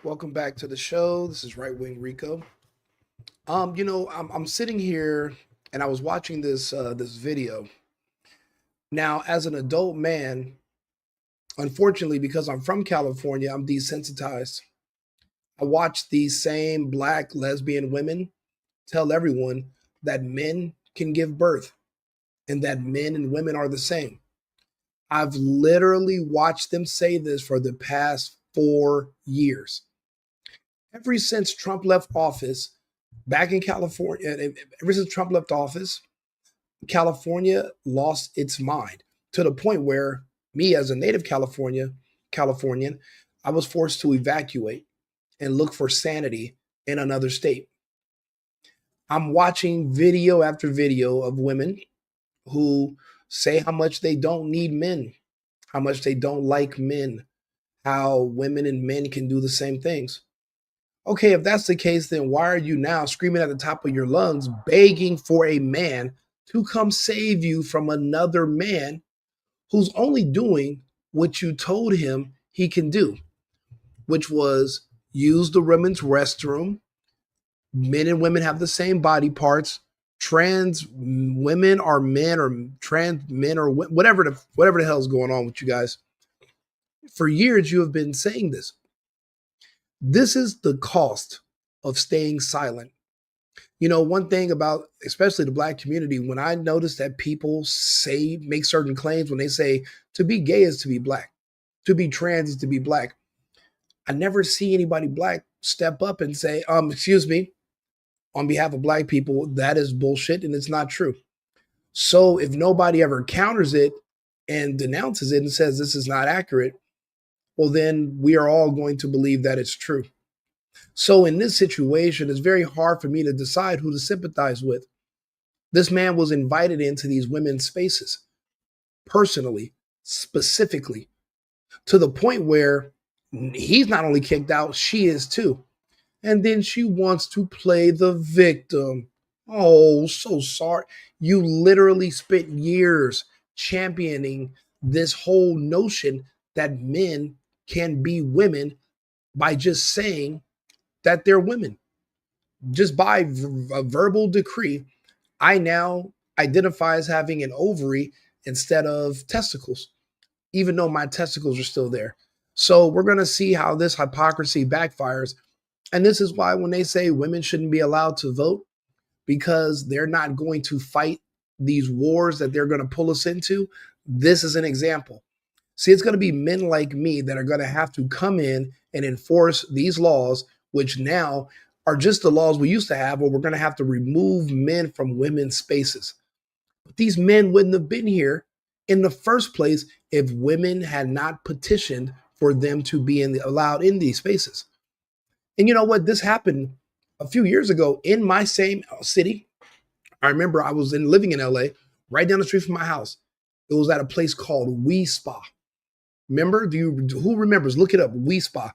Welcome back to the show. This is Right Wing Rico. I'm sitting here and I was watching this video. Now, as an adult man, unfortunately, because I'm from California, I'm desensitized. I watch these same black lesbian women tell everyone that men can give birth and that men and women are the same. I've literally watched them say this for the past 4 years. Ever since Trump left office, back in California, ever since Trump left office, California lost its mind to the point where me, as a native Californian, I was forced to evacuate and look for sanity in another state. I'm watching video after video of women who say how much they don't need men, how much they don't like men, how women and men can do the same things. Okay, if that's the case, then why are you now screaming at the top of your lungs, begging for a man to come save you from another man who's only doing what you told him he can do, which was use the women's restroom? Men and women have the same body parts. Trans women are men, or trans men, or whatever the hell's going on with you guys. For years, you have been saying this. This is the cost of staying silent. You know, one thing about especially the black community, when I notice that people make certain claims, when they say to be gay is to be black, to be trans is to be black, I never see anybody black step up and say, excuse me, on behalf of black people, that is bullshit and it's not true. So if nobody ever counters it and denounces it and says this is not accurate, well, then we are all going to believe that it's true. So in this situation, it's very hard for me to decide who to sympathize with. This man was invited into these women's spaces, personally, specifically, to the point where he's not only kicked out, she is too. And then she wants to play the victim. Oh, so sorry. You literally spent years championing this whole notion that men can be women by just saying that they're women. Just by a verbal decree, I now identify as having an ovary instead of testicles, even though my testicles are still there. So we're going to see how this hypocrisy backfires. And this is why when they say women shouldn't be allowed to vote, because they're not going to fight these wars that they're going to pull us into, this is an example. See, it's going to be men like me that are going to have to come in and enforce these laws, which now are just the laws we used to have, where we're going to have to remove men from women's spaces. But these men wouldn't have been here in the first place if women had not petitioned for them to be allowed in these spaces. And you know what? This happened a few years ago in my same city. I remember I was living in LA, right down the street from my house. It was at a place called We Spa. Remember? Who remembers? Look it up, We Spa.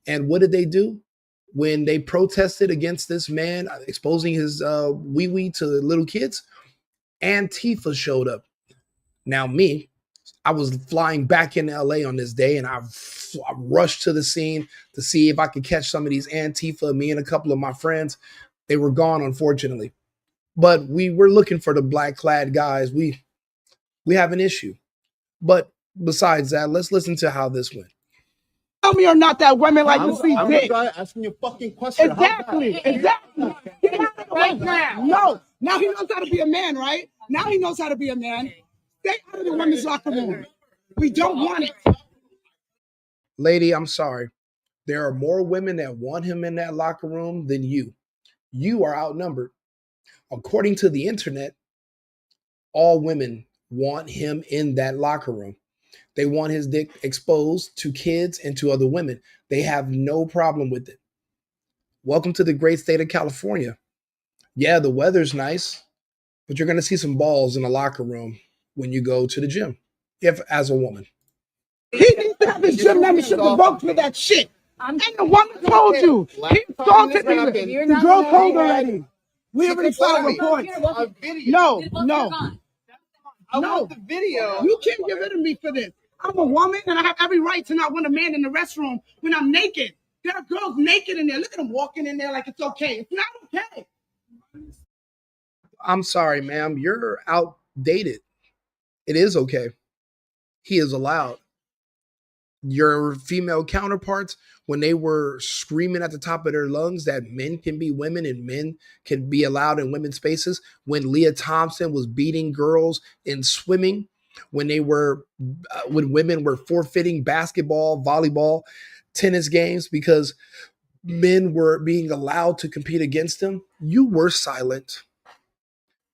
And what did they do? When they protested against this man exposing his wee-wee to little kids, Antifa showed up. Now me, I was flying back in LA on this day, and I rushed to the scene to see if I could catch some of these Antifa, me and a couple of my friends. They were gone, unfortunately. But we were looking for the black-clad guys. We have an issue. But besides that, let's listen to how this went. Tell me or not that women like to see I'm dick. the guy asking you a fucking question. Exactly. Get out of the way now. No. Now he knows how to be a man, right? Now he knows how to be a man. Stay out of the women's locker room. We don't want it. Lady, I'm sorry. There are more women that want him in that locker room than you. You are outnumbered. According to the internet, all women want him in that locker room. They want his dick exposed to kids and to other women. They have no problem with it. Welcome to the great state of California. Yeah, the weather's nice, but you're going to see some balls in the locker room when you go to the gym, if as a woman. He needs to have his gym membership revoked for that shit. And the woman told you. He assaulted me. The girl told already. We already filed reports. No. I want the video. You can't get rid of me for this. I'm a woman and I have every right to not want a man in the restroom when I'm naked. There are girls naked in there. Look at them walking in there like it's okay. It's not okay. I'm sorry, ma'am. You're outdated. It is okay. He is allowed. Your female counterparts, when they were screaming at the top of their lungs that men can be women and men can be allowed in women's spaces, when Leah Thompson was beating girls in swimming, when when women were forfeiting basketball, volleyball, tennis games because men were being allowed to compete against them, you were silent.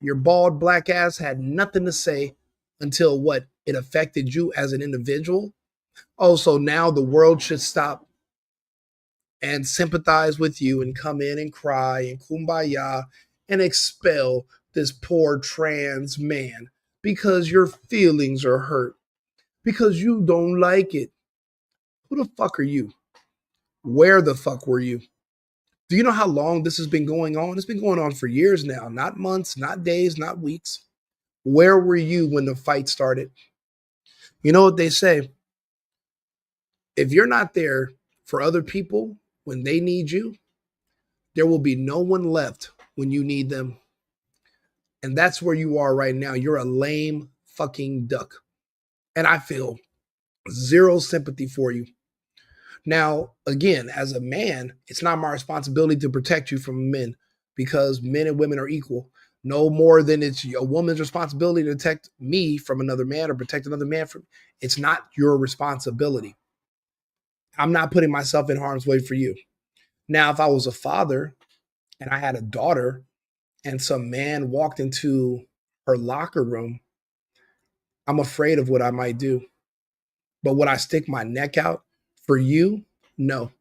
Your bald black ass had nothing to say until what? It affected you as an individual. Oh, so now the world should stop and sympathize with you and come in and cry and kumbaya and expel this poor trans man because your feelings are hurt, because you don't like it. Who the fuck are you? Where the fuck were you? Do you know how long this has been going on? It's been going on for years now, not months, not days, not weeks. Where were you when the fight started? You know what they say? If you're not there for other people when they need you, there will be no one left when you need them. And that's where you are right now. You're a lame fucking duck. And I feel zero sympathy for you. Now, again, as a man, it's not my responsibility to protect you from men because men and women are equal. No more than it's a woman's responsibility to protect me from another man or protect another man from. It's not your responsibility. I'm not putting myself in harm's way for you. Now, if I was a father and I had a daughter and some man walked into her locker room, I'm afraid of what I might do. But would I stick my neck out for you? No.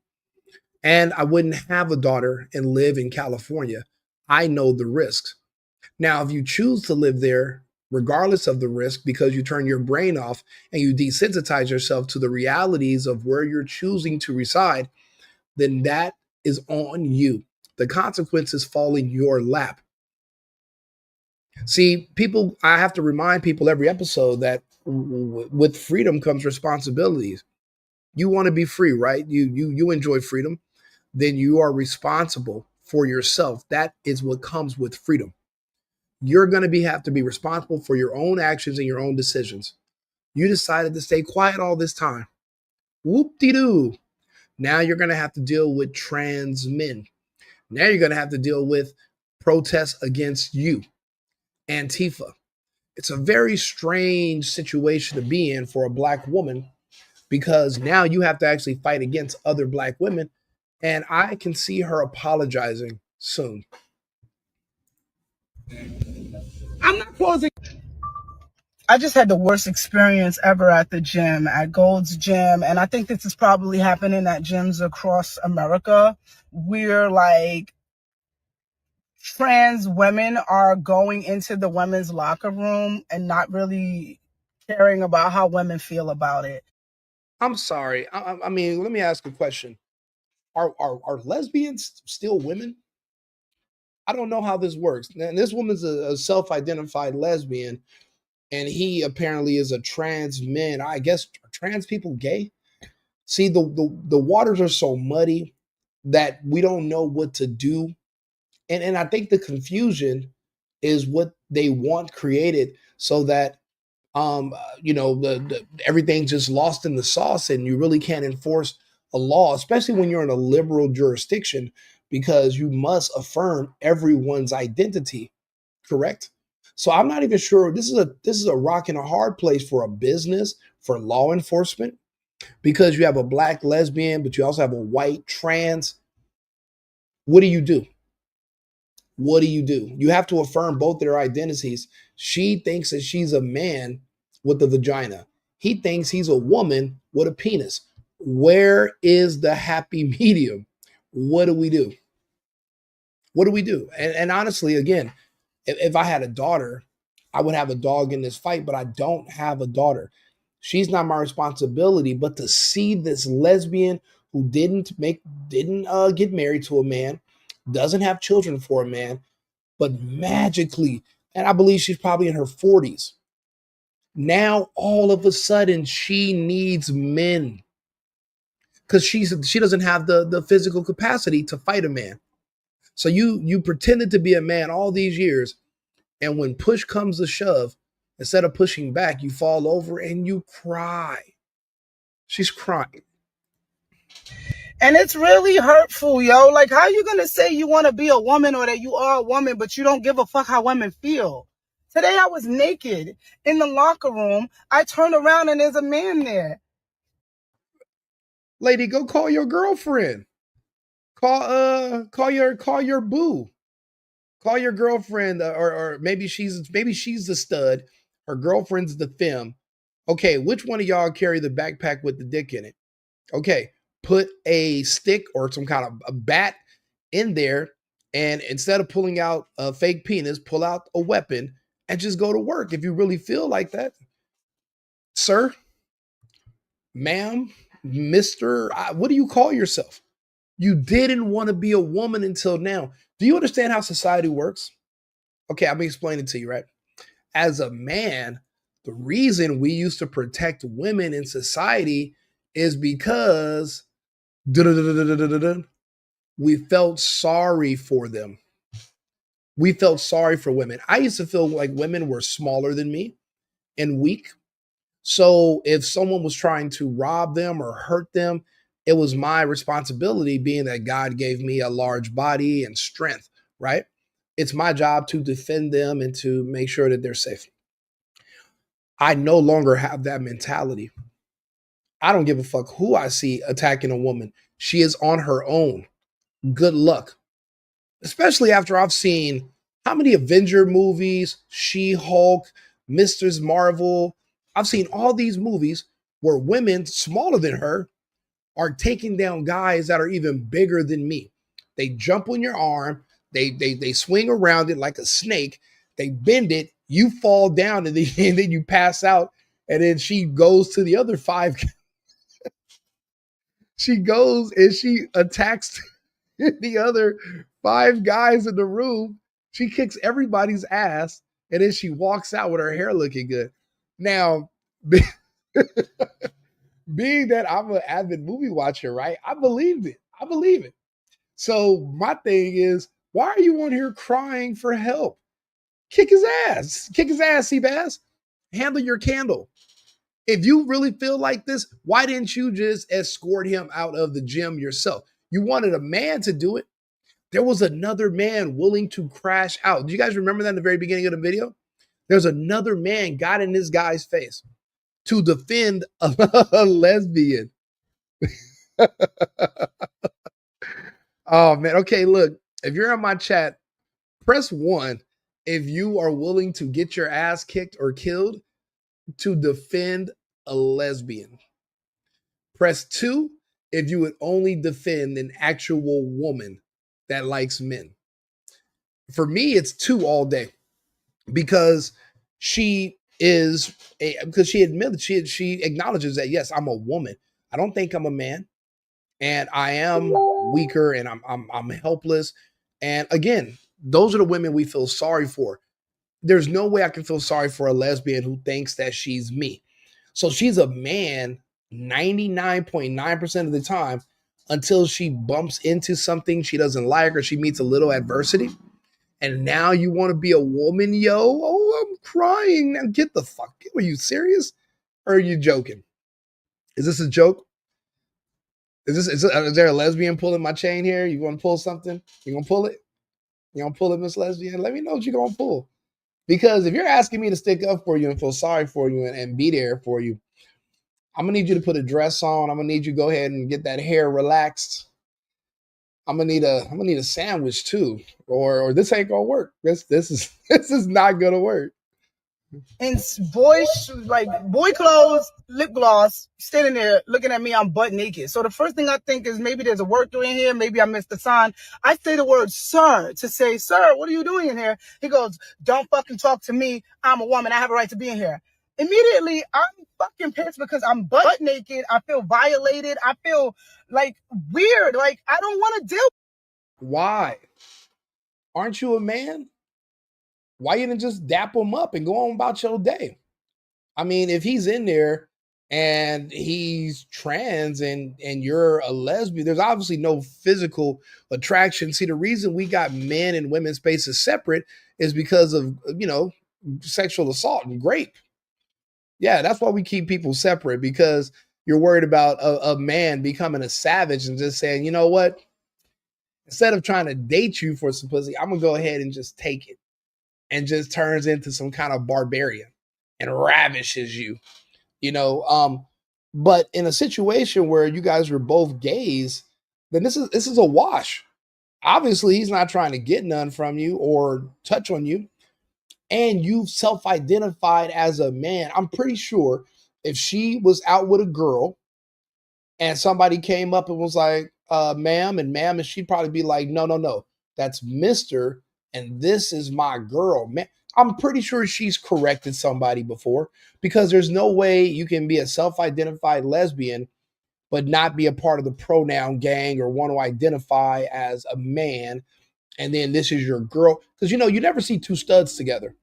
And I wouldn't have a daughter and live in California. I know the risks. Now, if you choose to live there, regardless of the risk, because you turn your brain off and you desensitize yourself to the realities of where you're choosing to reside, then that is on you. The consequences fall in your lap. See, people, I have to remind people every episode that with freedom comes responsibilities. You want to be free, right? You enjoy freedom, then you are responsible for yourself. That is what comes with freedom. You're going to have to be responsible for your own actions and your own decisions. You decided to stay quiet all this time. Whoop-de-doo. Now you're going to have to deal with trans men. Now you're going to have to deal with protests against you, Antifa. It's a very strange situation to be in for a black woman because now you have to actually fight against other black women. And I can see her apologizing soon. I'm not causing. I just had the worst experience ever at the gym, at Gold's Gym. And I think this is probably happening at gyms across America, where like trans women are going into the women's locker room and not really caring about how women feel about it. I'm sorry. I mean, let me ask a question. Are lesbians still women? I don't know how this works. And this woman's a self-identified lesbian, and he apparently is a trans man. I guess are trans people gay? See, the waters are so muddy that we don't know what to do. And I think the confusion is what they want created so that everything's just lost in the sauce and you really can't enforce a law, especially when you're in a liberal jurisdiction, because you must affirm everyone's identity, correct? So I'm not even sure. This is a rock and a hard place for a business, for law enforcement, because you have a black lesbian, but you also have a white trans. What do you do? What do you do? You have to affirm both their identities. She thinks that she's a man with a vagina. He thinks he's a woman with a penis. Where is the happy medium? What do we do? What do we do? And honestly, again, if I had a daughter, I would have a dog in this fight, but I don't have a daughter. She's not my responsibility. But to see this lesbian who didn't get married to a man, doesn't have children for a man, but magically, and I believe she's probably in her 40s. Now, all of a sudden, she needs men. because she doesn't have the physical capacity to fight a man. So you pretended to be a man all these years, and when push comes to shove, instead of pushing back, you fall over and you cry. She's crying. And it's really hurtful, yo. Like, how you gonna say you want to be a woman or that you are a woman, but you don't give a fuck how women feel? Today I was naked in the locker room. I turned around and there's a man there. Lady, go call your girlfriend. Call your boo. Call your girlfriend, or maybe she's the stud. Her girlfriend's the femme. Okay, which one of y'all carry the backpack with the dick in it? Okay, put a stick or some kind of a bat in there, and instead of pulling out a fake penis, pull out a weapon and just go to work if you really feel like that. Sir, ma'am, mister, what do you call yourself? You didn't want to be a woman until now. Do you understand how society works? Okay, I'm going to explain it to you, right? As a man, the reason we used to protect women in society is because we felt sorry for them. We felt sorry for women. I used to feel like women were smaller than me and weak. So if someone was trying to rob them or hurt them, it was my responsibility, being that God gave me a large body and strength, right? It's my job to defend them and to make sure that they're safe. I no longer have that mentality. I don't give a fuck who I see attacking a woman. She is on her own. Good luck. Especially after I've seen how many Avenger movies, She-Hulk, Mrs. Marvel. I've seen all these movies where women smaller than her are taking down guys that are even bigger than me. They jump on your arm, they swing around it like a snake, they bend it, you fall down, and then you pass out, and then she goes to the other five. She goes and she attacks the other five guys in the room. She kicks everybody's ass, and then she walks out with her hair looking good. Now, being that I'm an avid movie watcher, right? I believed it. I believe it. So my thing is, why are you on here crying for help? Kick his ass. Kick his ass, Seabass. Handle your candle. If you really feel like this, why didn't you just escort him out of the gym yourself? You wanted a man to do it. There was another man willing to crash out. Do you guys remember that in the very beginning of the video? There's another man got in this guy's face to defend a lesbian. Oh, man. Okay, look, if you're on my chat, press 1 if you are willing to get your ass kicked or killed to defend a lesbian. Press 2 if you would only defend an actual woman that likes men. For me, it's 2 all day, because she admits, she acknowledges that, yes, I'm a woman. I don't think I'm a man, and I am weaker, and I'm helpless. And again, those are the women we feel sorry for. There's no way I can feel sorry for a lesbian who thinks that she's me. So she's a man 99.9% of the time, until she bumps into something she doesn't like or she meets a little adversity. And now you want to be a woman, yo? Oh, I'm crying. Now get the fuck. Are you serious? Or are you joking? Is this a joke? Is there a lesbian pulling my chain here? You want to pull something? You gonna pull it? You gonna pull it, Miss Lesbian? Let me know what you're gonna pull. Because if you're asking me to stick up for you and feel sorry for you and be there for you, I'm gonna need you to put a dress on. I'm gonna need you to go ahead and get that hair relaxed. I'm gonna need a sandwich too, or this ain't gonna work. This is not gonna work. In boy shoes, like boy clothes, lip gloss, standing there looking at me, I'm butt naked. So the first thing I think is maybe there's a word doing here, maybe I missed the sign. I say the word sir to say, sir, what are you doing in here? He goes, don't fucking talk to me. I'm a woman. I have a right to be in here. Immediately, I'm fucking pissed because I'm butt naked. I feel violated. I feel like weird. Like I don't want to deal. Why? Aren't you a man? Why you didn't just dap him up and go on about your day? I mean, if he's in there and he's trans and you're a lesbian, there's obviously no physical attraction. See, the reason we got men and women's spaces separate is because of, sexual assault and rape. Yeah, that's why we keep people separate, because you're worried about a man becoming a savage and just saying, you know what? Instead of trying to date you for some pussy, I'm gonna go ahead and just take it, and just turns into some kind of barbarian and ravishes you, you know. But in a situation where you guys are both gays, then this is a wash. Obviously, he's not trying to get none from you or touch on you, and you've self-identified as a man. I'm pretty sure if she was out with a girl and somebody came up and was like, ma'am, and she'd probably be like, no, no, no, that's Mr. and this is my girl. Man, I'm pretty sure she's corrected somebody before, because there's no way you can be a self-identified lesbian but not be a part of the pronoun gang or want to identify as a man, and then this is your girl. Because you never see two studs together.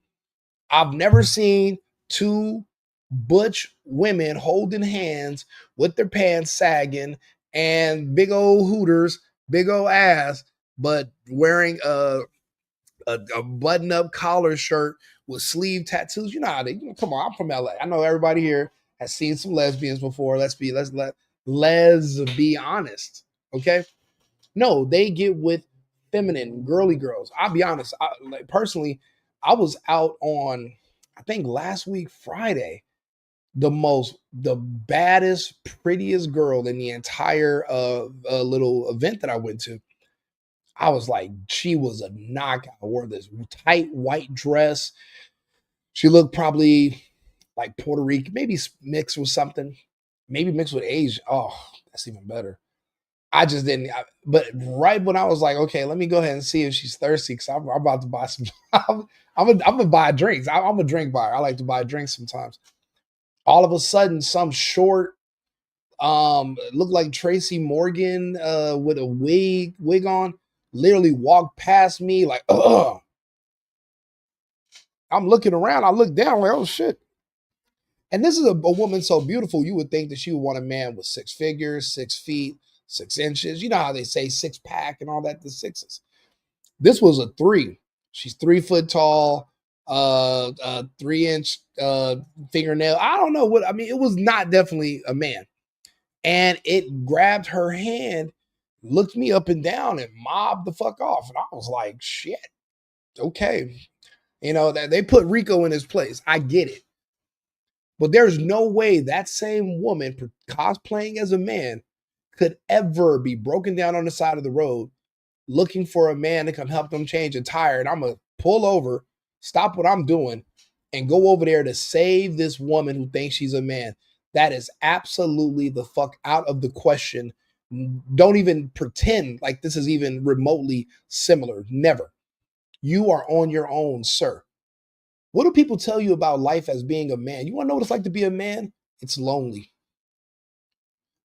I've never seen two butch women holding hands with their pants sagging and big old hooters, big old ass, but wearing a button-up collar shirt with sleeve tattoos. You know how they, come on, I'm from LA. I know everybody here has seen some lesbians before. Let's be honest. Okay. No, they get with feminine, girly girls. I'll be honest. Personally, I was out on, I think last week, Friday, the baddest, prettiest girl in the entire little event that I went to. I was like, she was a knockout. Wore this tight white dress. She looked probably like Puerto Rican, maybe mixed with something, maybe mixed with Asian. Oh, that's even better. I just didn't. But right when I was like, okay, let me go ahead and see if she's thirsty, because I'm about to buy some. I'm gonna buy drinks. I'm a drink buyer. I like to buy drinks sometimes. All of a sudden, some short, looked like Tracy Morgan, with a wig on, literally walked past me like, ugh. I'm looking around. I look down like, oh shit. And this is a woman so beautiful, you would think that she would want a man with 6 figures, 6 feet, 6 inches. You know how they say 6 pack and all that, the sixes. This was a 3. She's 3 foot tall, 3 inch fingernail. I don't know what, I mean, it was not definitely a man. And it grabbed her hand, looked me up and down, and mobbed the fuck off. And I was like, shit, okay. That they put Rico in his place. I get it. But there's no way that same woman cosplaying as a man could ever be broken down on the side of the road looking for a man to come help them change a tire. And I'm going to pull over, stop what I'm doing, and go over there to save this woman who thinks she's a man. That is absolutely the fuck out of the question. Don't even pretend like this is even remotely similar. Never. You are on your own, sir. What do people tell you about life as being a man? You want to know what it's like to be a man? It's lonely.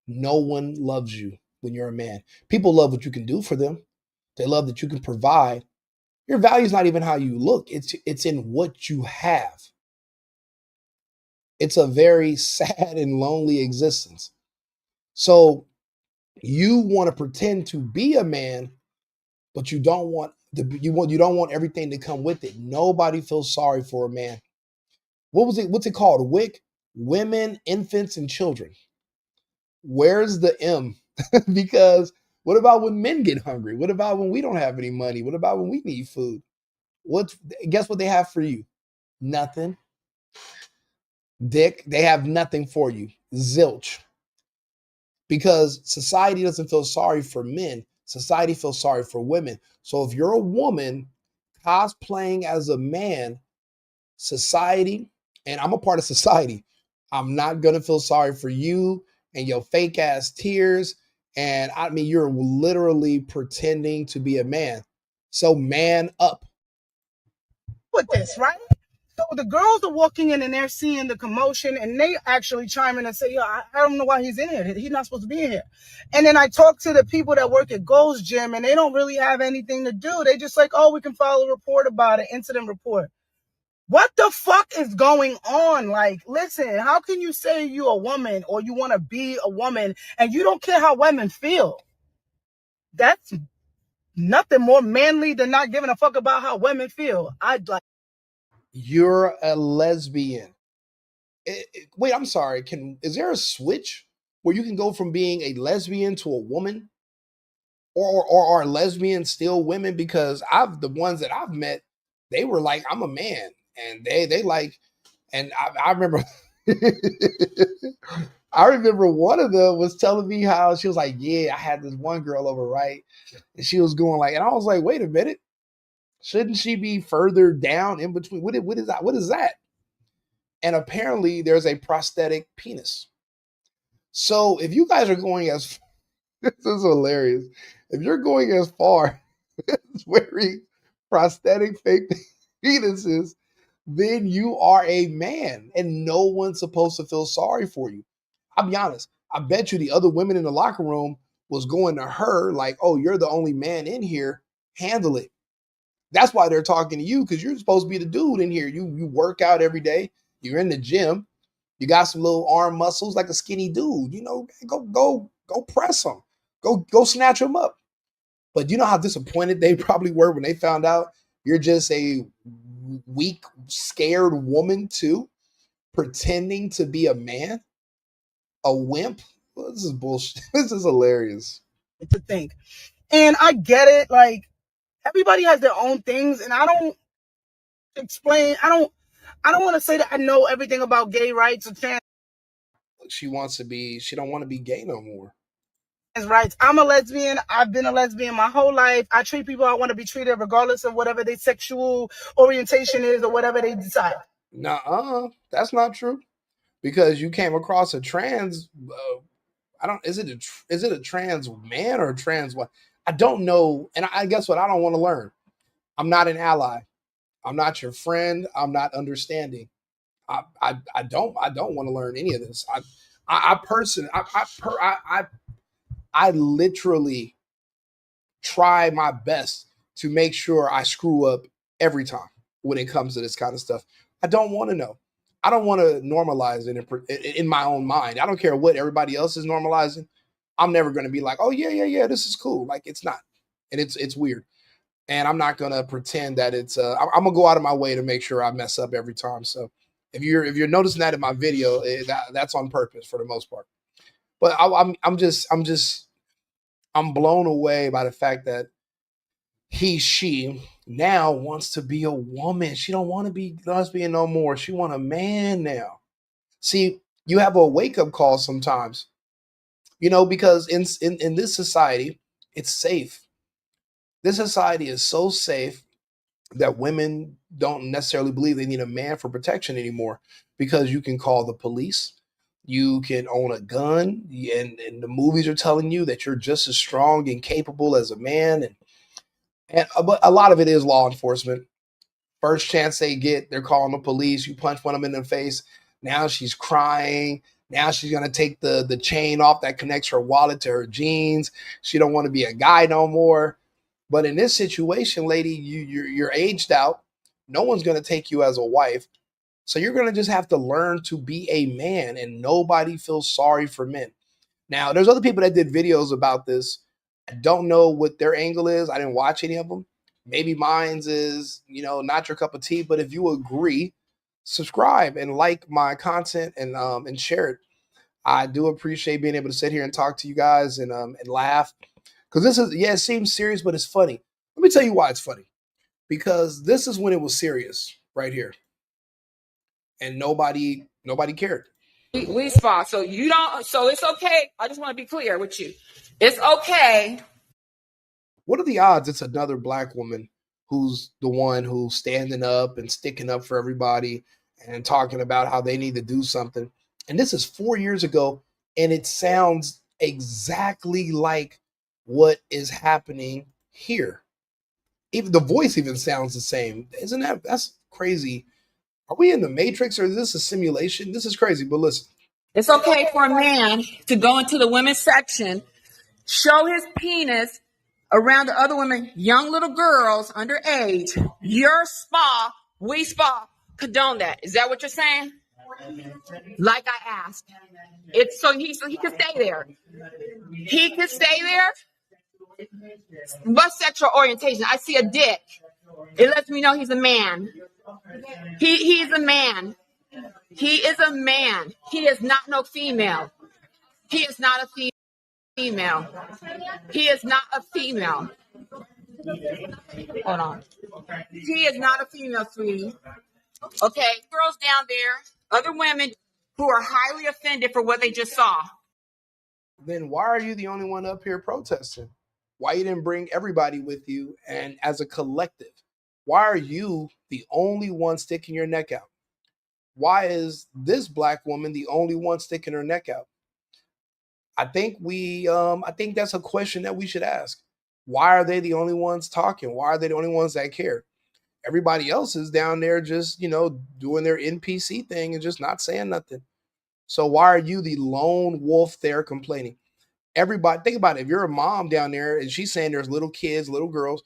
No one loves you when you're a man. People love what you can do for them. They love that you can provide. Your value is not even how you look. It's in what you have. It's a very sad and lonely existence. So you want to pretend to be a man, but you don't want everything to come with it. Nobody feels sorry for a man. What's it called? WIC? Women, infants, and children. Where's the M? Because what about when men get hungry? What about when we don't have any money? What about when we need food? Guess what they have for you? Nothing. Dick, they have nothing for you. Zilch. Because society doesn't feel sorry for men. Society feels sorry for women. So if you're a woman cosplaying as a man, society, and I'm a part of society, I'm not going to feel sorry for you and your fake ass tears. And I mean, you're literally pretending to be a man. So man up. With this, right? So the girls are walking in and they're seeing the commotion and they actually chime in and say, yo, I don't know why he's in here. He's not supposed to be in here. And then I talk to the people that work at Gold's Gym and they don't really have anything to do. They just like, oh, we can file a report about it, incident report. What the fuck is going on? Like, listen, how can you say you're a woman or you want to be a woman and you don't care how women feel? That's nothing more manly than not giving a fuck about how women feel. I'd like. You're a lesbian. Wait, I'm sorry. Is there a switch where you can go from being a lesbian to a woman? Or are lesbians still women? Because the ones that I've met, they were like, I'm a man. And they like, and I remember I remember one of them was telling me how she was like, yeah, I had this one girl over, right? And she was going like, and I was like, wait a minute, shouldn't she be further down in between? What is that? What is that? And apparently there's a prosthetic penis. So if you guys are going as this is hilarious. If you're going as far as wearing prosthetic fake penises, then you are a man and no one's supposed to feel sorry for you. I'll be honest. I bet you the other women in the locker room was going to her like, oh, you're the only man in here. Handle it. That's why they're talking to you, because you're supposed to be the dude in here. You work out every day. You're in the gym. You got some little arm muscles like a skinny dude. You know, go press them. Go snatch them up. But you know how disappointed they probably were when they found out you're just a weak, scared woman too, pretending to be a man, a wimp. Well, this is bullshit. This is hilarious. To think. And I get it. Like, everybody has their own things, and I don't explain. I don't want to say that I know everything about gay rights or trans She don't want to be gay no more. rights. I'm a lesbian. I've been a lesbian my whole life. I treat people how I want to be treated, regardless of whatever their sexual orientation is or whatever they decide. Nuh-uh, that's not true. Because you came across a trans. I don't. Is it a trans man or a trans what? I don't know. And I guess what? I don't want to learn. I'm not an ally. I'm not your friend. I'm not understanding. I don't want to learn any of this. I literally try my best to make sure I screw up every time when it comes to this kind of stuff. I don't want to know. I don't want to normalize it in my own mind. I don't care what everybody else is normalizing. I'm never going to be like, oh yeah, this is cool. Like it's not, and it's weird. And I'm not going to pretend that it's. I'm gonna go out of my way to make sure I mess up every time. So if you're noticing that in my video, that's on purpose for the most part. But I'm blown away by the fact that she now wants to be a woman. She don't want to be lesbian no more. She want a man now. See, you have a wake up call sometimes, because in this society, it's safe. This society is so safe that women don't necessarily believe they need a man for protection anymore, because you can call the police. You can own a gun, and the movies are telling you that you're just as strong and capable as a man. But a lot of it is law enforcement. First chance they get, they're calling the police. You punch one of them in the face. Now she's crying. Now she's gonna take the chain off that connects her wallet to her jeans. She don't want to be a guy no more. But in this situation, lady, you're aged out. No one's gonna take you as a wife. So you're gonna just have to learn to be a man, and nobody feels sorry for men. Now, there's other people that did videos about this. I don't know what their angle is. I didn't watch any of them. Maybe mine's is, not your cup of tea. But if you agree, subscribe and like my content and share it. I do appreciate being able to sit here and talk to you guys and laugh. Because it seems serious, but it's funny. Let me tell you why it's funny. Because this is when it was serious right here. And nobody cared. We spot. So you don't. So it's okay. I just want to be clear with you. It's okay. What are the odds it's another black woman who's the one who's standing up and sticking up for everybody and talking about how they need to do something? And this is 4 years ago, and it sounds exactly like what is happening here. Even the voice even sounds the same. That's crazy? Are we in the Matrix, or is this a simulation? This is crazy, but listen. It's okay for a man to go into the women's section, show his penis around the other women, young little girls underage. Your spa, we spa, condone that. Is that what you're saying? Like I asked. It's so he can stay there. He can stay there. What sexual orientation? I see a dick. It lets me know he's a man. He's a man. He is a man. He is not no female. He is not a female. He is not a female. Hold on. He is not a female, sweetie. Okay, girls down there, other women who are highly offended for what they just saw. Then why are you the only one up here protesting? Why you didn't bring everybody with you and as a collective? Why are you the only one sticking your neck out? Why is this black woman the only one sticking her neck out? I think that's a question that we should ask. Why are they the only ones talking? Why are they the only ones that care? Everybody else is down there just, doing their NPC thing and just not saying nothing. So why are you the lone wolf there complaining? Everybody, think about it. If you're a mom down there and she's saying there's little kids, little girls,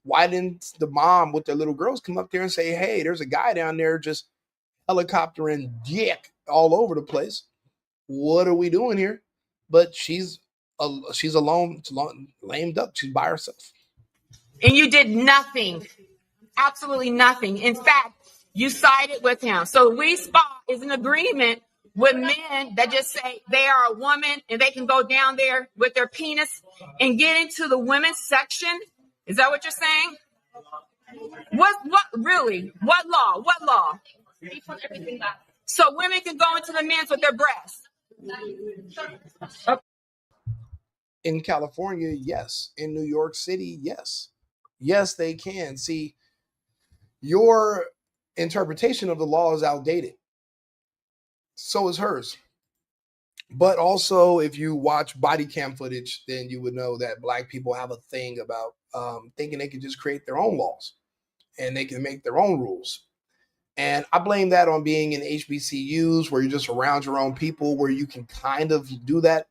why didn't the mom with their little girls come up there and say, hey, there's a guy down there just helicoptering dick all over the place? What are we doing here? But she's alone, lame duck. She's by herself. And you did nothing. Absolutely nothing. In fact, you sided with him. So We Spot is in agreement with men that just say they are a woman and they can go down there with their penis and get into the women's section. Is that what you're saying? What really? What law? What law? So women can go into the men's with their breasts. In California, yes. In New York City, yes. Yes, they can. See, your interpretation of the law is outdated. So is hers. But also, if you watch body cam footage, then you would know that black people have a thing about thinking they can just create their own laws and they can make their own rules. And I blame that on being in HBCUs where you're just around your own people, where you can kind of do that.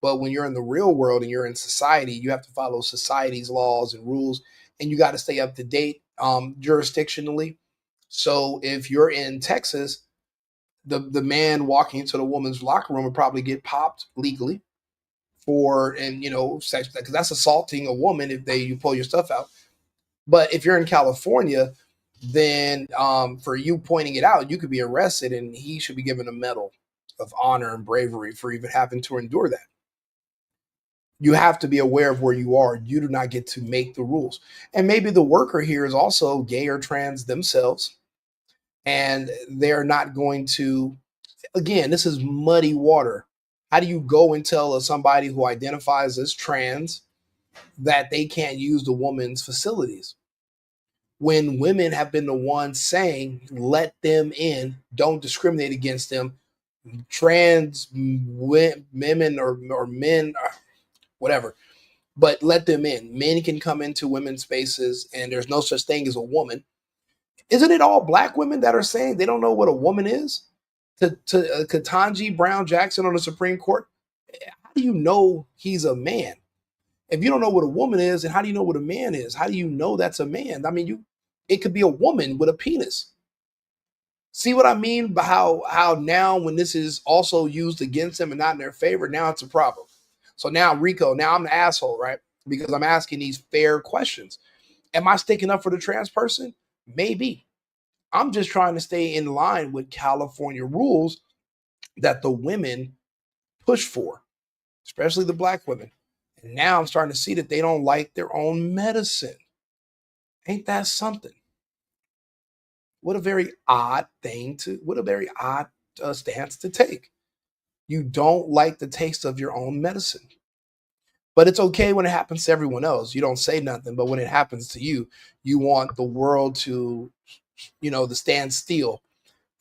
But when you're in the real world and you're in society, you have to follow society's laws and rules, and you got to stay up to date jurisdictionally. So if you're in Texas, the man walking into the woman's locker room would probably get popped legally sex, because that's assaulting a woman if you pull your stuff out. But if you're in California, then for you pointing it out, you could be arrested, and he should be given a medal of honor and bravery for even having to endure that. You have to be aware of where you are. You do not get to make the rules. And maybe the worker here is also gay or trans themselves, and they're not going to, again, this is muddy water. How do you go and tell somebody who identifies as trans that they can't use the woman's facilities when women have been the ones saying, let them in, don't discriminate against them? Trans women or men, whatever, but let them in. Men can come into women's spaces, and there's no such thing as a woman. Isn't it all black women that are saying they don't know what a woman is? To Ketanji Brown Jackson on the Supreme Court, how do you know he's a man? If you don't know what a woman is, then how do you know what a man is? How do you know that's a man? I mean, it could be a woman with a penis. See what I mean? By how now when this is also used against them and not in their favor, now it's a problem. So now Rico, now I'm the asshole, right? Because I'm asking these fair questions. Am I sticking up for the trans person? Maybe. I'm just trying to stay in line with California rules that the women push for, especially the black women. And now I'm starting to see that they don't like their own medicine. Ain't that something? What a very odd stance to take. You don't like the taste of your own medicine. But it's okay when it happens to everyone else. You don't say nothing, but when it happens to you, you want the world to, to stand still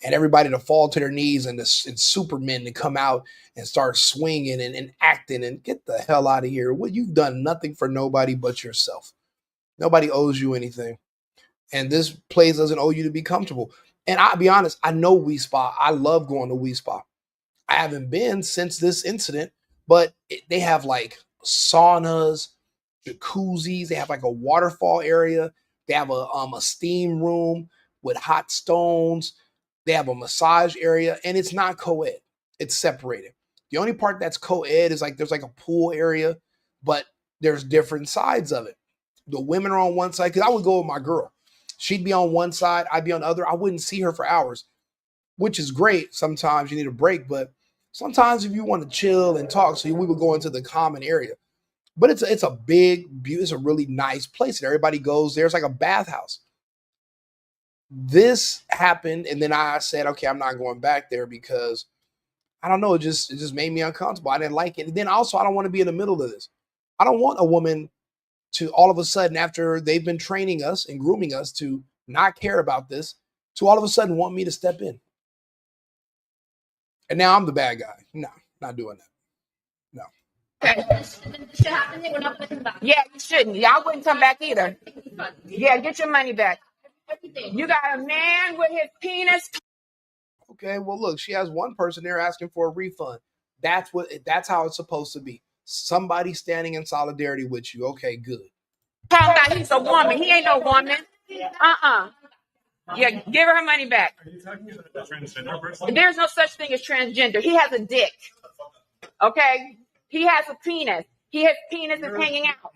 and everybody to fall to their knees and supermen to come out and start swinging and acting and get the hell out of here. Well, you've done nothing for nobody but yourself. Nobody owes you anything. And this place doesn't owe you to be comfortable. And I'll be honest, I know We Spa. I love going to We Spa. I haven't been since this incident, but they have like saunas, jacuzzis. They have like a waterfall area. They have a steam room. with hot stones. They have a massage area, and it's not co-ed. It's separated. The only part that's co-ed is like there's like a pool area, but there's different sides of it. The women are on one side, because I would go with my girl. She'd be on one side, I'd be on the other. I wouldn't see her for hours, which is great. Sometimes you need a break, but sometimes if you want to chill and talk, so we would go into the common area. But it's a big, it's a really nice place, and everybody goes there. It's like a bathhouse. This happened, and then I said, okay, I'm not going back there because I don't know, it just made me uncomfortable. I didn't like it. And then also, I don't want to be in the middle of this. I don't want a woman to all of a sudden, after they've been training us and grooming us to not care about this, to all of a sudden want me to step in. And now I'm the bad guy. No, not doing that. No. Yeah, you shouldn't. Yeah, I wouldn't come back either. Yeah, get your money back. You got a man with his penis. Okay, well, look, she has one person there asking for a refund. That's how it's supposed to be. Somebody standing in solidarity with you. Okay, good. Talking about he's a woman. He ain't no woman. Yeah, give her money back. Are you talking about a transgender person? There's no such thing as transgender. He has a dick. Okay? He has a penis. His penis is hanging out.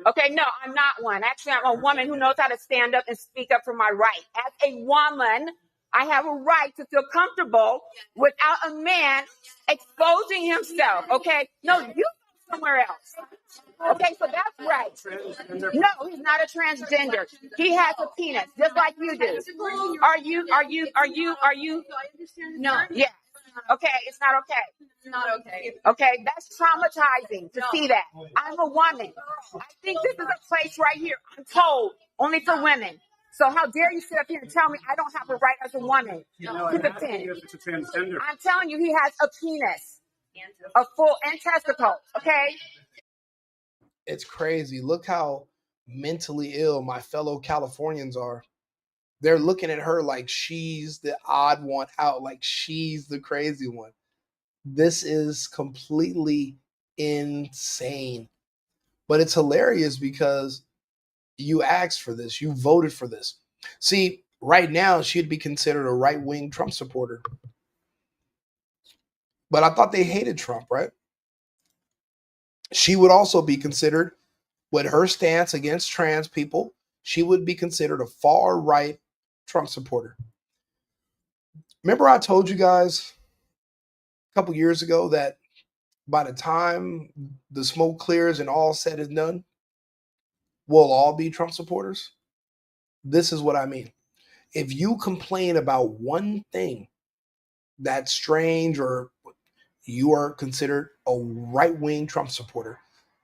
Okay, no, I'm not one. Actually, I'm a woman who knows how to stand up and speak up for my right. As a woman, I have a right to feel comfortable without a man exposing himself. Okay? No, you go somewhere else. Okay, so that's right. No, he's not a transgender. He has a penis, just like you do. Are you? No. Yeah. Okay, it's not okay. It's not okay. Okay, that's traumatizing to see that. I'm a woman. I think this is a place right here, I'm told, only for women. So how dare you sit up here and tell me I don't have a right as a woman to defend? It's a transgender. I'm telling you, he has a penis, a full and testicles. Okay. It's crazy. Look how mentally ill my fellow Californians are. They're looking at her like she's the odd one out, like she's the crazy one. This is completely insane. But it's hilarious because you asked for this, you voted for this. See, right now, she'd be considered a right wing Trump supporter. But I thought they hated Trump, right? She would also be considered, with her stance against trans people, she would be considered a far right Trump supporter. Remember, I told you guys a couple years ago that by the time the smoke clears and all said and done, we'll all be Trump supporters? This is what I mean. If you complain about one thing that's strange, or you are considered a right-wing Trump supporter.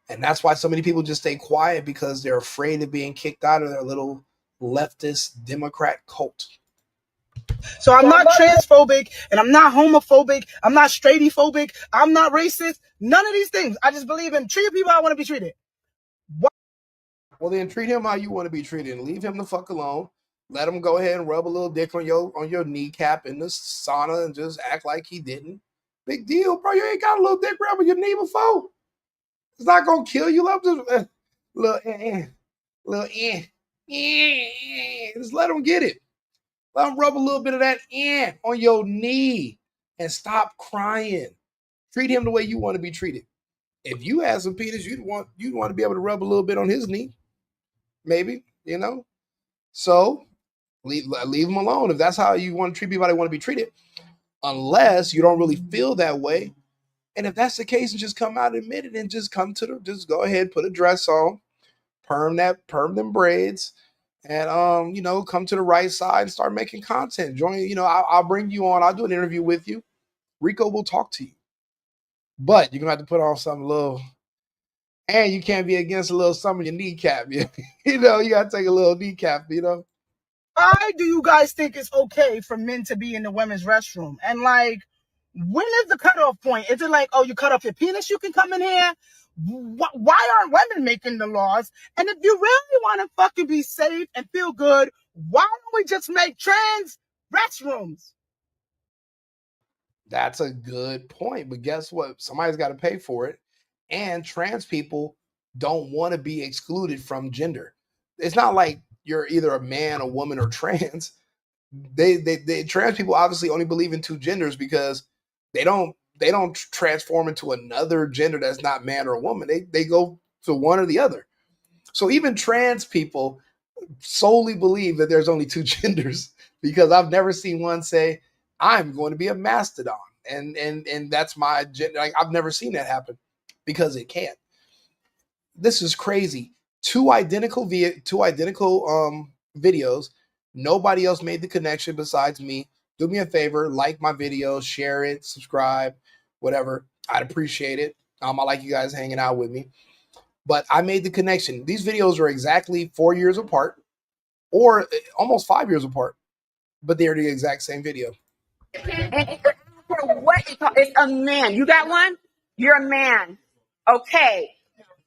And that's why so many people just stay quiet, because they're afraid of being kicked out of their little leftist Democrat cult. So I'm not transphobic, and I'm not homophobic. I'm not straightphobic. I'm not racist. None of these things. I just believe in treating people how I want to be treated. Well, then treat him how you want to be treated, and leave him the fuck alone. Let him go ahead and rub a little dick on your kneecap in the sauna and just act like he didn't. Big deal, bro. You ain't got a little dick rub on your knee before. It's not gonna kill you. Love just little just let him get it. Let him rub a little bit of that on your knee and stop crying. Treat him the way you want to be treated. If you had some penis, you'd want to be able to rub a little bit on his knee, maybe, you know. So leave him alone if that's how you want to treat people. They want to be treated, unless you don't really feel that way. And if that's the case, just come out and admit it, and just just go ahead, put a dress on, perm them braids, and come to the right side and start making content. Join, I'll bring you on. I'll do an interview with you. Rico will talk to you, but you're gonna have to put on something little, and you can't be against a little something in your kneecap. You gotta take a little kneecap. Why do you guys think it's okay for men to be in the women's restroom? And like, when is the cutoff point? Is it like, oh, you cut off your penis, you can come in here? Why aren't women making the laws? And if you really want to fucking be safe and feel good, why don't we just make trans restrooms? That's a good point. But guess what? Somebody's got to pay for it. And trans people don't want to be excluded from gender. It's not like you're either a man, a woman, or trans. They trans people obviously only believe in two genders because they don't transform into another gender that's not man or woman. They go to one or the other. So even trans people solely believe that there's only two genders because I've never seen one say I'm going to be a mastodon and that's my gender. Like, I've never seen that happen because it can't. This is crazy. Two identical videos. Nobody else made the connection besides me. Do me a favor, like my video, share it, subscribe, whatever. I'd appreciate it. I like you guys hanging out with me. But I made the connection. These videos are exactly 4 years apart or almost 5 years apart, but they're the exact same video. And what it's a man. You got one? You're a man. Okay.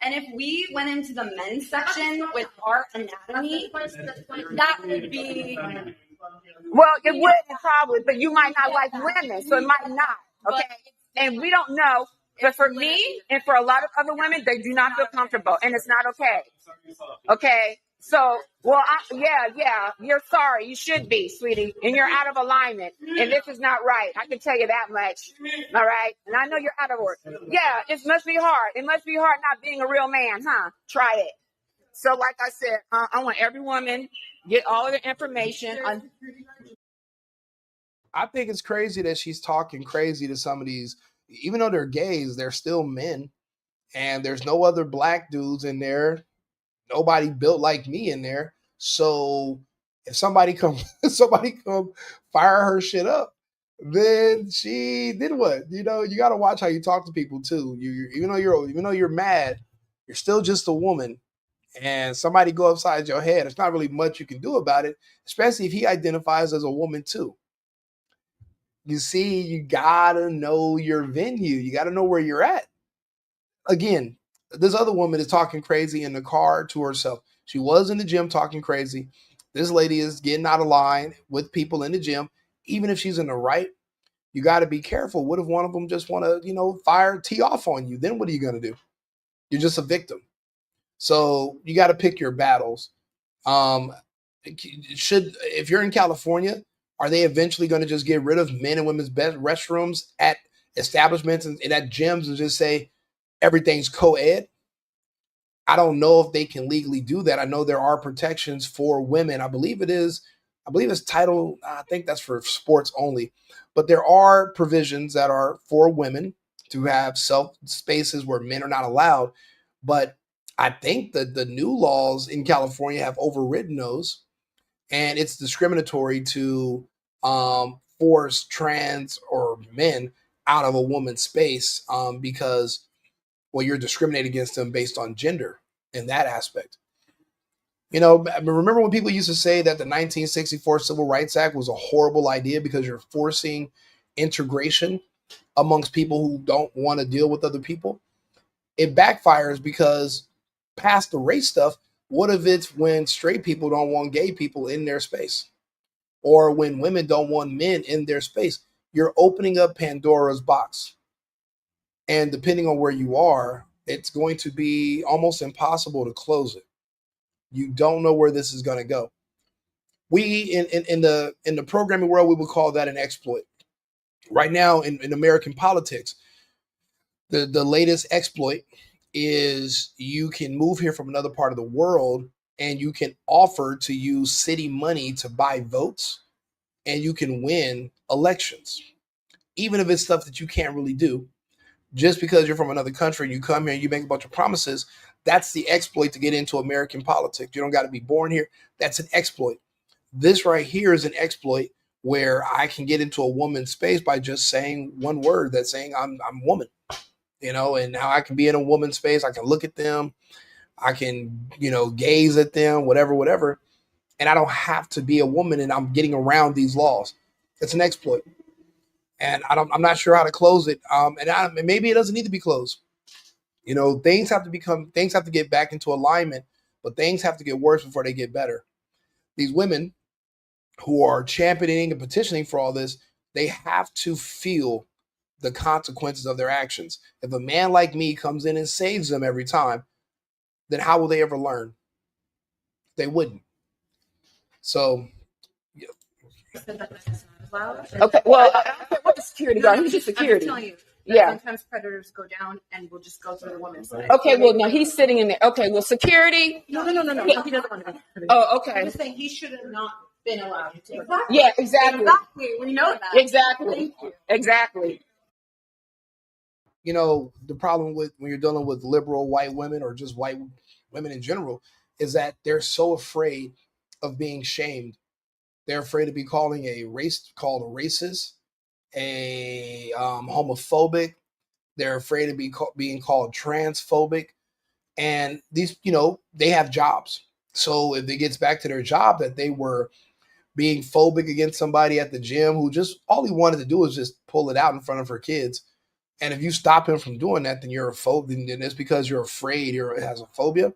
And if we went into the men's section with our anatomy, that would be. Well, it would probably, but you might not like women, so it might not. Okay. And we don't know. But for me and for a lot of other women, they do not feel comfortable, and it's not okay. Okay. So, well, yeah, you're sorry. You should be, sweetie, and you're out of alignment, and this is not right. I can tell you that much. All right, and I know you're out of order. Yeah, it must be hard. It must be hard not being a real man, huh? Try it. So, like I said, I want every woman get all of the information on. I think it's crazy that she's talking crazy to some of these, even though they're gays, they're still men, and there's no other black dudes in there. Nobody built like me in there. So if somebody come fire her shit up, then she did what? You know, you got to watch how you talk to people too. Even though you're mad, you're still just a woman. And somebody go upside your head. There's not really much you can do about it, especially if he identifies as a woman too. You see, you gotta know your venue. You gotta know where you're at. Again, this other woman is talking crazy in the car to herself. She was in the gym talking crazy. This lady is getting out of line with people in the gym. Even if she's in the right, you got to be careful. What if one of them just want to, tee off on you? Then what are you going to do? You're just a victim. So you got to pick your battles. If you're in California, are they eventually going to just get rid of men and women's best restrooms at establishments and at gyms and just say everything's co-ed? I don't know if they can legally do that. I know there are protections for women. I believe it's title. I think that's for sports only, but there are provisions that are for women to have self spaces where men are not allowed. But I think that the new laws in California have overridden those, and it's discriminatory to force trans or men out of a woman's space because you're discriminating against them based on gender in that aspect. Remember when people used to say that the 1964 Civil Rights Act was a horrible idea because you're forcing integration amongst people who don't want to deal with other people? It backfires because past the race stuff, what if it's when straight people don't want gay people in their space? Or when women don't want men in their space? You're opening up Pandora's box. And depending on where you are, it's going to be almost impossible to close it. You don't know where this is going to go. We in the programming world, we would call that an exploit. Right now in American politics, the latest exploit is you can move here from another part of the world and you can offer to use city money to buy votes and you can win elections, even if it's stuff that you can't really do. Just because you're from another country and you come here and you make a bunch of promises, that's the exploit to get into American politics. You don't got to be born here. That's an exploit. This right here is an exploit where I can get into a woman's space by just saying one word, that's saying I'm woman, and now I can be in a woman's space. I can look at them. I can, gaze at them, whatever. And I don't have to be a woman and I'm getting around these laws. It's an exploit. And I'm not sure how to close it. And maybe it doesn't need to be closed. Things have to get back into alignment, but things have to get worse before they get better. These women who are championing and petitioning for all this, they have to feel the consequences of their actions. If a man like me comes in and saves them every time, then how will they ever learn? They wouldn't. So said that that's not allowed. Okay, well, I don't care what the security guard. He's just I'm security. just telling you. Yeah. Sometimes predators go down and we'll just go through the woman's side. Okay, well, no, he's sitting in there. Okay, well, security. No. He doesn't want to be. Oh, I'm okay. just saying he should have not been allowed to. Yeah, exactly. Exactly. We know that. Exactly. Thank you. Exactly. You know, the problem with when you're dealing with liberal white women or just white women in general is that they're so afraid of being shamed. They're afraid to be called a racist, a homophobic. They're afraid of being called transphobic. And these, they have jobs. So if it gets back to their job that they were being phobic against somebody at the gym who just all he wanted to do was just pull it out in front of her kids. And if you stop him from doing that, then you're a phobic. Then it's because you're afraid. Has a phobia.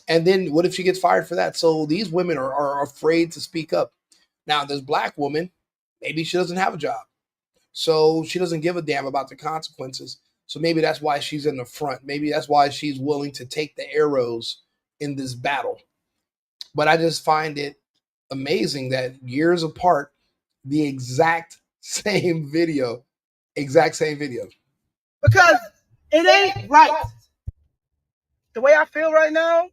And then what if she gets fired for that? So these women are afraid to speak up. Now, this black woman, maybe she doesn't have a job. So she doesn't give a damn about the consequences. So maybe that's why she's in the front. Maybe that's why she's willing to take the arrows in this battle. But I just find it amazing that years apart, the exact same video. Because it ain't right. The way I feel right now,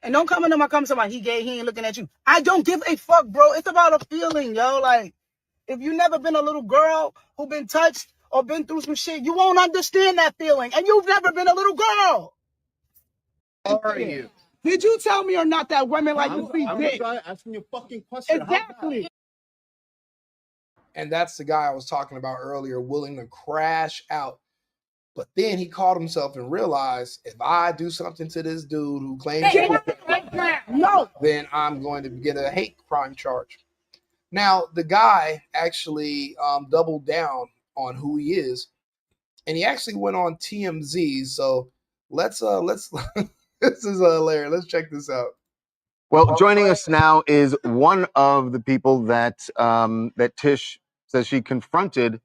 and don't come into my comments about he gay, he ain't looking at you. I don't give a fuck, bro. It's about a feeling, yo. Like, if you never been a little girl who been touched or been through some shit, you won't understand that feeling. And you've never been a little girl. How are you? Did you tell me or not that women like to see dick? I'm asking you a fucking question. Exactly. And that's the guy I was talking about earlier, willing to crash out. But then he caught himself and realized, if I do something to this dude who claims No, then I'm going to get a hate crime charge. Now, the guy actually doubled down on who he is, and he actually went on TMZ. So let's this is hilarious. Let's check this out. Well, joining us now is one of the people that that Tish says she confronted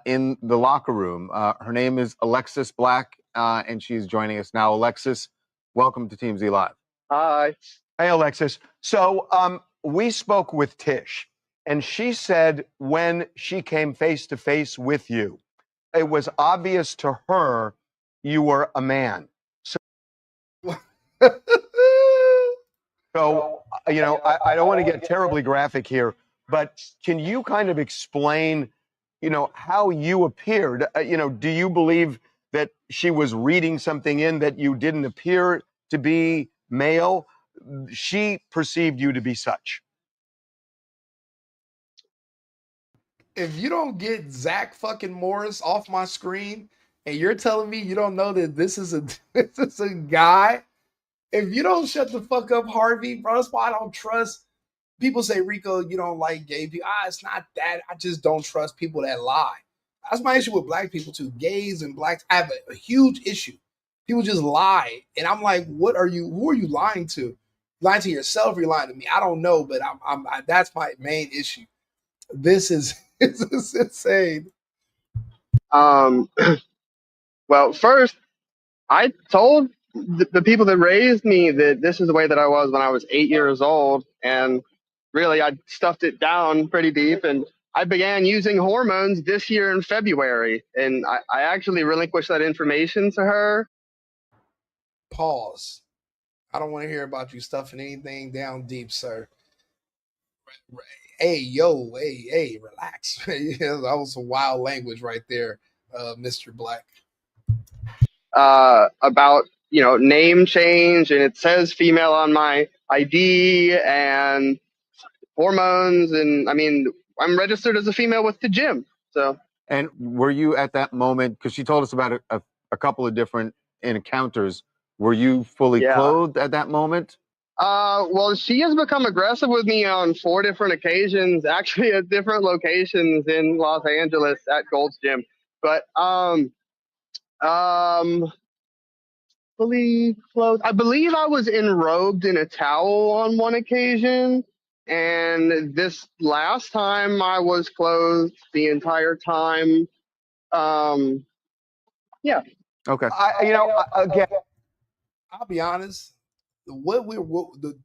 in the locker room. Her name is Alexis Black, and she's joining us now. Alexis, welcome to TMZ Live. Hi. Hey, Alexis. So we spoke with Tish, and she said when she came face to face with you, it was obvious to her you were a man. So, I don't want to get terribly graphic here, but can you kind of explain, how you appeared? Do you believe that she was reading something in that you didn't appear to be male? She perceived you to be such. If you don't get Zach fucking Morris off my screen, and you're telling me you don't know that this is a guy, if you don't shut the fuck up, Harvey, bro, that's why I don't trust. People say, Rico, you don't like gay people. It's not that. I just don't trust people that lie. That's my issue with black people too. Gays and blacks, I have a huge issue. People just lie. And I'm like, who are you lying to? You're lying to yourself or you're lying to me? I don't know, but that's my main issue. This is insane. Well, first, I told the people that raised me that this is the way that I was when I was 8 years old. And really, I stuffed it down pretty deep. And I began using hormones this year in February. And I actually relinquished that information to her. Pause. I don't want to hear about you stuffing anything down deep, sir. Hey, relax. That was some wild language right there, Mr. Black. About, name change. And it says female on my ID and hormones. And I mean, I'm registered as a female with the gym. So. And were you at that moment, because she told us about a couple of different encounters, were you fully clothed at that moment? Well, she has become aggressive with me on 4 different occasions, actually at different locations in Los Angeles at Gold's Gym. But fully clothed. I believe I was enrobed in a towel on one occasion, and this last time I was clothed the entire time. Yeah. Okay. Again, I'll be honest.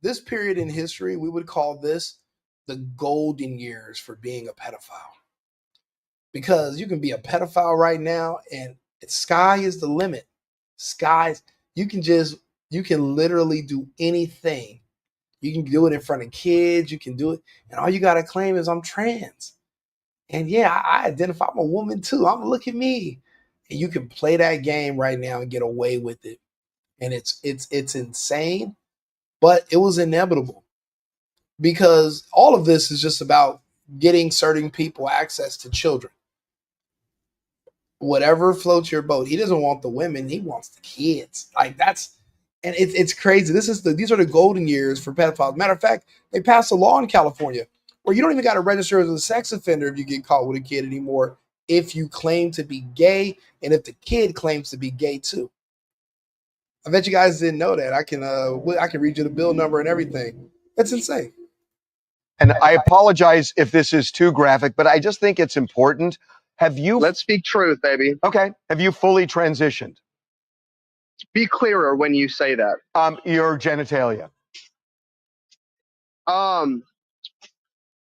this period in history, we would call this the golden years for being a pedophile. Because you can be a pedophile right now and sky is the limit. Skies, you can literally do anything. You can do it in front of kids, you can do it, and all you gotta claim is I'm trans. And yeah, I identify, I'm a woman too. Look at me. And you can play that game right now and get away with it. And it's insane, but it was inevitable because all of this is just about getting certain people access to children. Whatever floats your boat. He doesn't want the women, he wants the kids. Like that's and it's crazy. These are the golden years for pedophiles. Matter of fact, they passed a law in California where you don't even got to register as a sex offender if you get caught with a kid anymore, if you claim to be gay and if the kid claims to be gay too. I bet you guys didn't know that. I can read you the bill number and everything. That's insane. And I apologize if this is too graphic, but I just think it's important. Let's speak truth, baby. Okay. Have you fully transitioned? Be clearer when you say that. Your genitalia.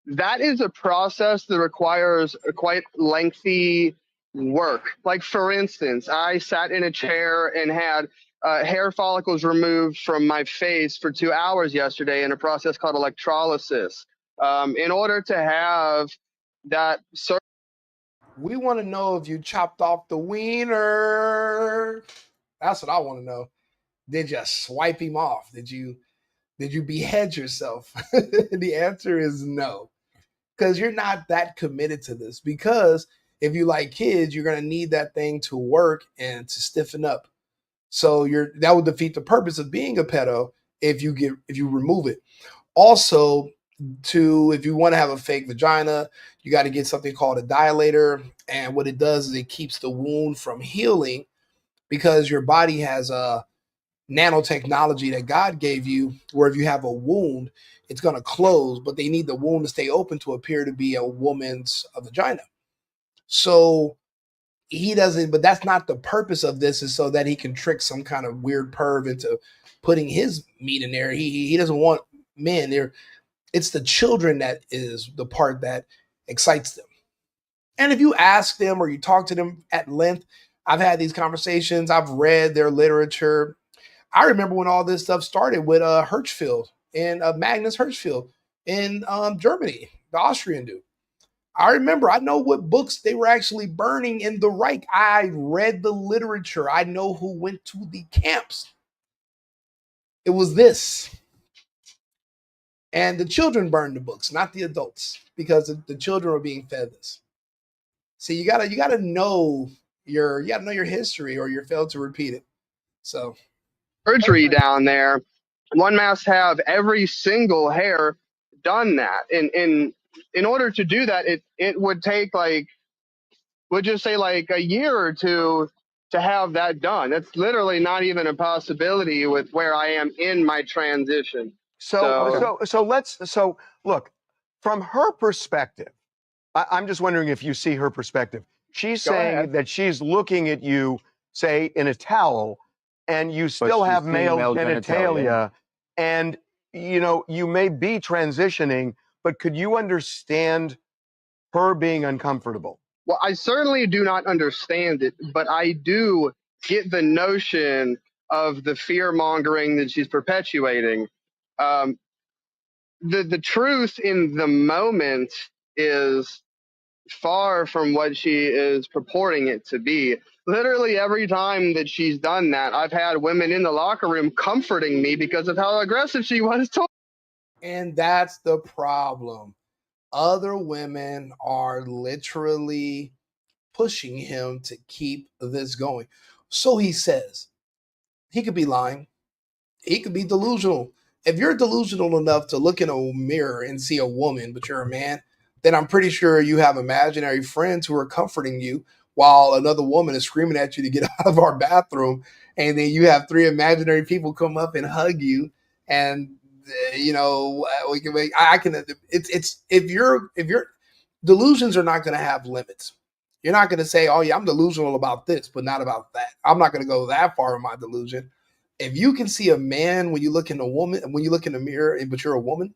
That is a process that requires a quite lengthy work. Like, for instance, I sat in a chair and had hair follicles removed from my face for 2 hours yesterday in a process called electrolysis. In order to have that We want to know if you chopped off the wiener. That's what I want to know. Did you swipe him off? Did you behead yourself? The answer is no. Because you're not that committed to this. Because if you like kids, you're gonna need that thing to work and to stiffen up. So that would defeat the purpose of being a pedo if you remove it. Also, if you want to have a fake vagina, you got to get something called a dilator. And what it does is it keeps the wound from healing because your body has a nanotechnology that God gave you, where if you have a wound, it's going to close, but they need the wound to stay open to appear to be a woman's vagina. So he doesn't, but that's not the purpose of this, is so that he can trick some kind of weird perv into putting his meat in there. He doesn't want men there. It's the children that is the part that excites them. And if you ask them or you talk to them at length, I've had these conversations, I've read their literature. I remember when all this stuff started with Hirschfeld and Magnus Hirschfeld in Germany, the Austrian dude. I know what books they were actually burning in the Reich. I read the literature. I know who went to the camps. It was this. And the children burned the books, not the adults, because the children were being fed this. See, you gotta know your history, or you're failed to repeat it. So surgery down there, one must have every single hair done that. In order to do that, it would take we'll just say a year or two to have that done. That's literally not even a possibility with where I am in my transition. So look, from her perspective, I'm just wondering if you see her perspective. She's saying that she's looking at you, say, in a towel, and you still have male genitalia, and you may be transitioning, but could you understand her being uncomfortable? Well, I certainly do not understand it, but I do get the notion of the fear mongering that she's perpetuating. The truth in the moment is far from what she is purporting it to be. Literally every time that she's done that, I've had women in the locker room comforting me because of how aggressive she was. And that's the problem. Other women are literally pushing him to keep this going. So he says. He could be lying. He could be delusional. If you're delusional enough to look in a mirror and see a woman, but you're a man, then I'm pretty sure you have imaginary friends who are comforting you while another woman is screaming at you to get out of our bathroom. And then you have 3 imaginary people come up and hug you. And, we can make, I can, it's, if you're delusions are not going to have limits. You're not going to say, oh yeah, I'm delusional about this, but not about that. I'm not going to go that far in my delusion. If you can see a man when you look in a woman, when you look in the mirror, but you're a woman,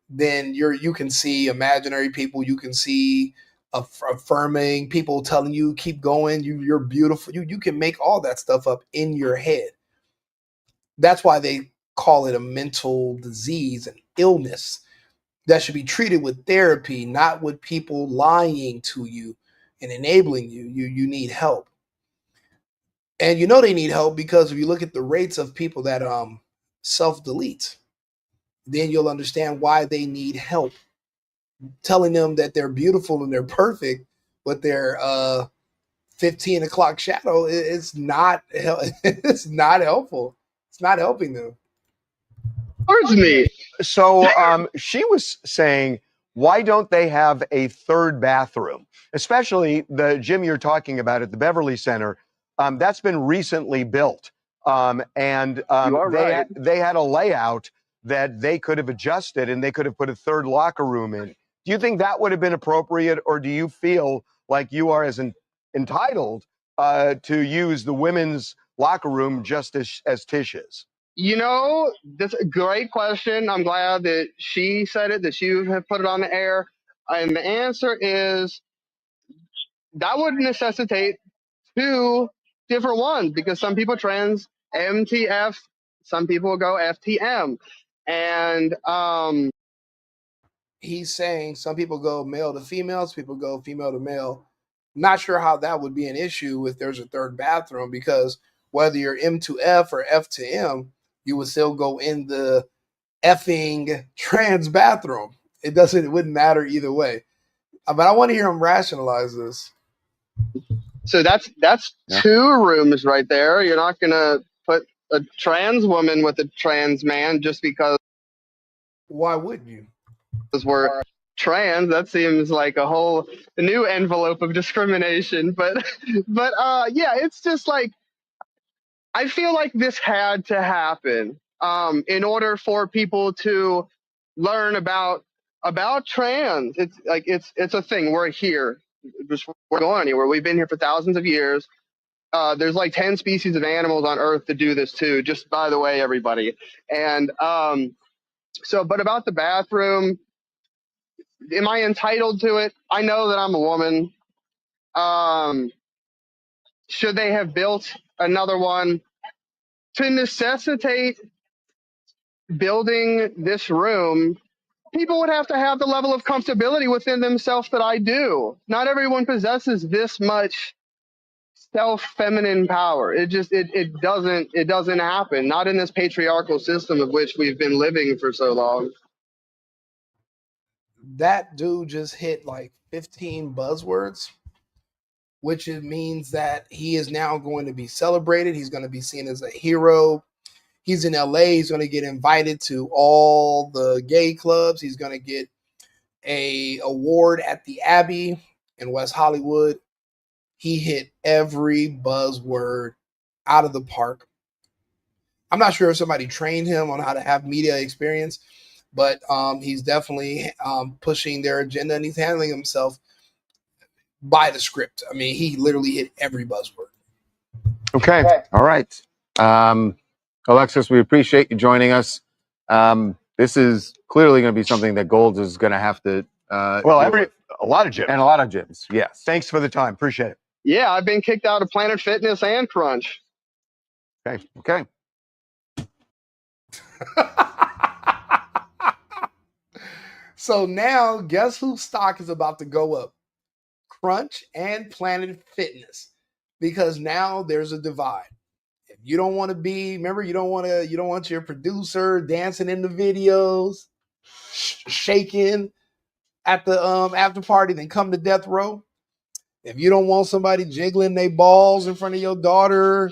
then you can see imaginary people. You can see affirming people telling you keep going. You're beautiful. You can make all that stuff up in your head. That's why they call it a mental disease, an illness that should be treated with therapy, not with people lying to you and enabling you. You need help. And you know they need help because if you look at the rates of people that self-delete, then you'll understand why they need help. Telling them that they're beautiful and they're perfect, but they're 15 o'clock shadow, it's not it's not helpful. It's not helping them. Towards me. So she was saying, why don't they have a third bathroom? Especially the gym you're talking about at the Beverly Center. That's been recently built. And You are right. they had a layout that they could have adjusted and they could have put a third locker room in. Do you think that would have been appropriate, or do you feel like you are entitled to use the women's locker room just as Tish is? You know, that's a great question. I'm glad that she said it, that you have put it on the air. And the answer is that would necessitate two different ones because some people trans MTF, some people go FTM. And He's saying some people go male to female, some people go female to male. Not sure how that would be an issue if there's a third bathroom, because whether you're M to F or F to M, you would still go in the effing trans bathroom. It wouldn't matter either way. But I want to hear him rationalize this. so that's two rooms right there. You're not gonna put a trans woman with a trans man just because Why wouldn't you? we're trans. That seems like a whole new envelope of discrimination. But yeah, it's just like I feel like this had to happen in order for people to learn about trans. It's like it's a thing. We're here. We're going anywhere. We've been here for thousands of years. There's like 10 species of animals on Earth that do this too. Just by the way, everybody. And but about the bathroom, am I entitled to it? I know that I'm a woman. Should they have built another one to necessitate building this room? People would have to have the level of comfortability within themselves that I do. Not everyone possesses this much self-feminine power. It doesn't happen. Not in this patriarchal system of which we've been living for so long. That dude just hit like 15 buzzwords, which it means that he is now going to be celebrated. He's going to be seen as a hero. He's in LA. He's going to get invited to all the gay clubs. He's going to get a award at the Abbey in West Hollywood. He hit every buzzword out of the park. I'm not sure if somebody trained him on how to have media experience, but he's definitely pushing their agenda, and he's handling himself by the script. I mean, he literally hit every buzzword. Okay. All right. Alexis, we appreciate you joining us. This is clearly going to be something that Golds is going to have to. A lot of gyms. And a lot of gyms, yes. Thanks for the time. Appreciate it. Yeah, I've been kicked out of Planet Fitness and Crunch. Okay. So now, guess whose stock is about to go up? Crunch and Planet Fitness, because now there's a divide. If you don't want to be, remember, you don't want your producer dancing in the videos, shaking at the after party, then come to death row. If you don't want somebody jiggling their balls in front of your daughter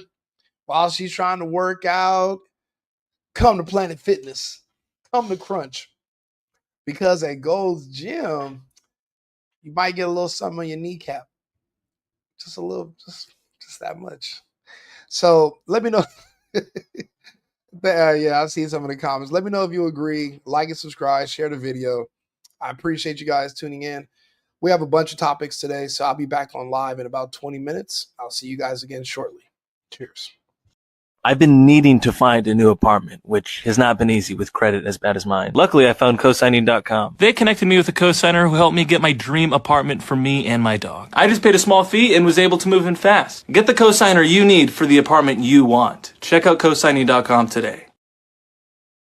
while she's trying to work out, come to Planet Fitness. Come to Crunch. Because at Gold's Gym, you might get a little something on your kneecap. Just a little, just that much. So let me know. Yeah, I've seen some of the comments. Let me know if you agree. Like and subscribe. Share the video. I appreciate you guys tuning in. We have a bunch of topics today, so I'll be back on live in about 20 minutes. I'll see you guys again shortly. Cheers. I've been needing to find a new apartment, which has not been easy with credit as bad as mine. Luckily, I found cosigning.com. They connected me with a cosigner who helped me get my dream apartment for me and my dog. I just paid a small fee and was able to move in fast. Get the cosigner you need for the apartment you want. Check out cosigning.com today.